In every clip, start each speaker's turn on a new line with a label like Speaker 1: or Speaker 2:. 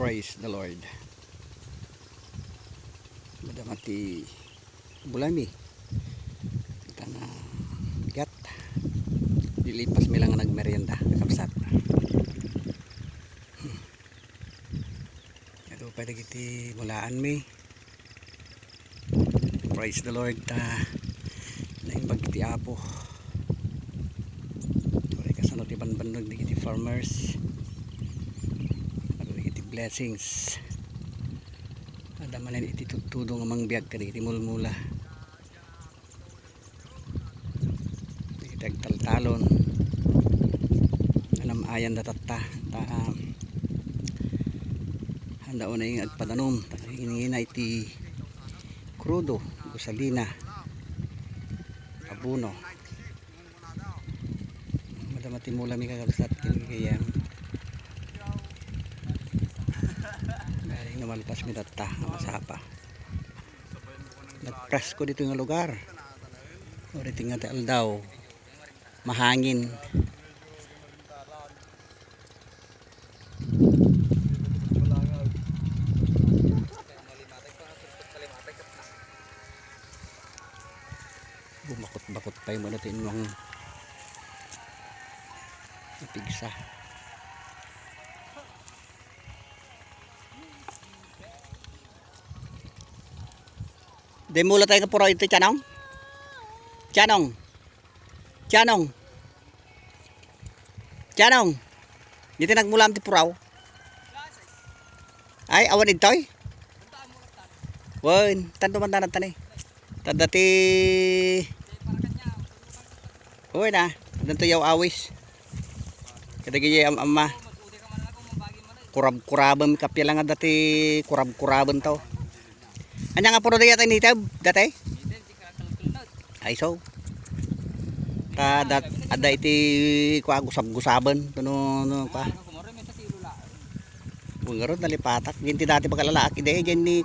Speaker 1: Praise the Lord. Madamati bulami. Kita na bigat. Dilipas mi lang nagmerienda kakabsat. Ito pwede kiti mulaan mi. Praise the Lord. Naimbag kiti apo. Pwede kasanot iban-bandog di kiti farmers. Blessings ada manin iti tutudong amang biag kadi iti mulmula iti tagtaltalon anam ayan datatta ta handa una yung agpadanom hiningina iti krudo gusalina abuno madamati mula mi kakabsat kinigayang malpas mi tatta masapa nagpress ko dito ng lugar ori tinga taal daw mahangin bumakot-bakot pa yung manatin ng ipigsa. Di mula tayo kapuro ito, Chanong? Chanong? Chanong? Chanong? Dito nagmulam ti puraw? Ay, awan ito'y? Wan, tanto man tanat tanay. Tadati... Uy na, tanto yaw awis. Kadagi yaw amma. Kurab-kuraban kapya lang dati kurab-kuraban tao. Anya nga puro dayat ini tab dati? Ay so. Ta dat ada iti kuha gusab-gusaban tuno no pa. Bungarod nalipatak ginti dati pagkalalaak ide gen ni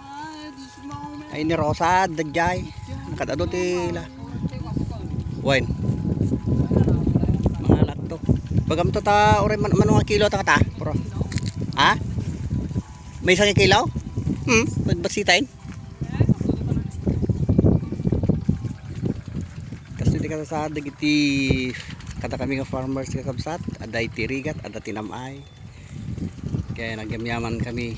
Speaker 1: ay ni Rosa dagjay. Nakadado ti la. Wen. Mga lakto. Bagam to ta ore man nga kilo ta kata, pro. Ha? May 1 kilo? Magbasitain. Di ka sa dagiti kata kami nga farmers kakabsat ada iti rigat ada tinamay kaya nagyamyaman kami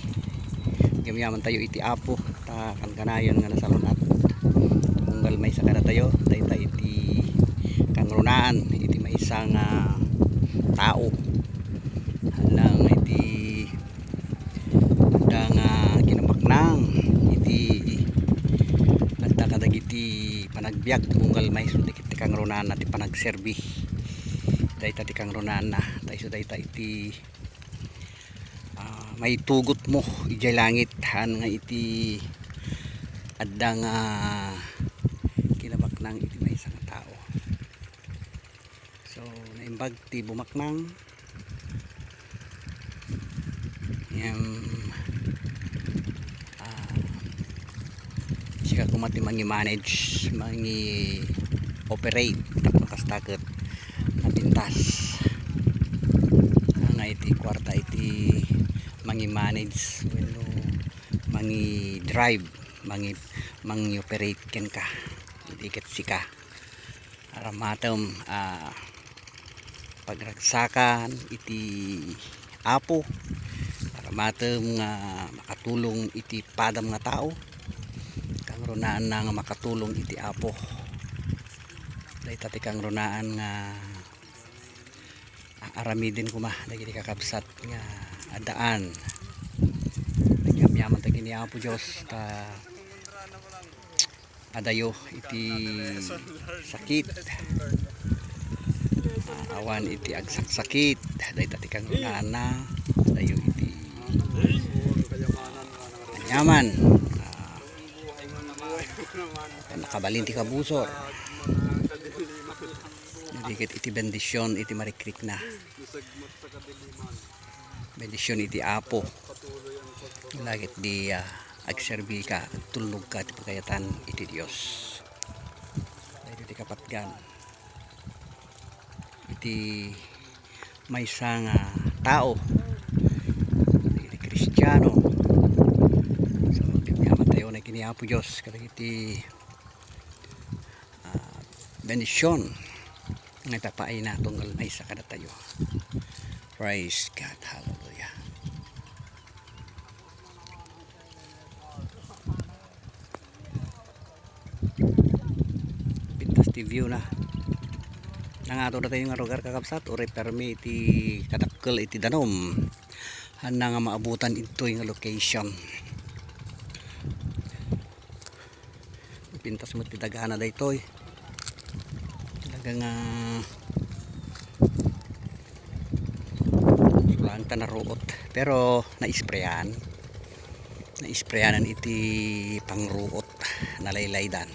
Speaker 1: nagyamyaman tayo iti apo ta kankanayon nga nasalunat tunggal may sakara tayo dayta iti kangrunaan iti may isang tao halang iti ada nga kinamaknang iti adda kadagiti panagbiag tunggal may sudikit kang ronan na ti panagserbi dayta ti kang ronan na tayo dayta iti may tugot mo ijay langit han nga iti adda nga kinabaknang iti may isang tao so naimbag ti bumaknang yung sika kumati mangi-manage mangi-operate tapos napintas nga iti kwarta iti mangi-manage bueno, mangi-drive mangi-operate ken ka idiket sika aramatom pagragsakan iti apo aramatom nga makatulong iti padam nga tao runaan na nga makatulong iti apo dayta ti kang runaan nga aramidin kuma dagiti kakabsat nga adaan nagyamyaman ta kini apo Dios ta adayo iti sakit awan iti agsaksakit dayta ti kang runaan na adayo iti anyaman nakabalinti kabusor dikit iti bendisyon iti marikrik na bendisyon iti apo lagit di agserbi ka tulog ka iti pagayatan iti Dios iti kapatgan iti may isang tao Kristiyano. So gamyaman tayo na kini Apo Dios kadagiti bendisyon nga tapaay na tunggal na isa kada tayo. Praise God, hallelujah. Pintas ti view na nangato na tayo nga lugar kakabsat uri permi iti kadakkel iti danom handa nga maabutan ito yung location. Pintas mo ti dagana daytoy nga sulang tanaruot pero naisprayanan iti pangruot na laylaydan.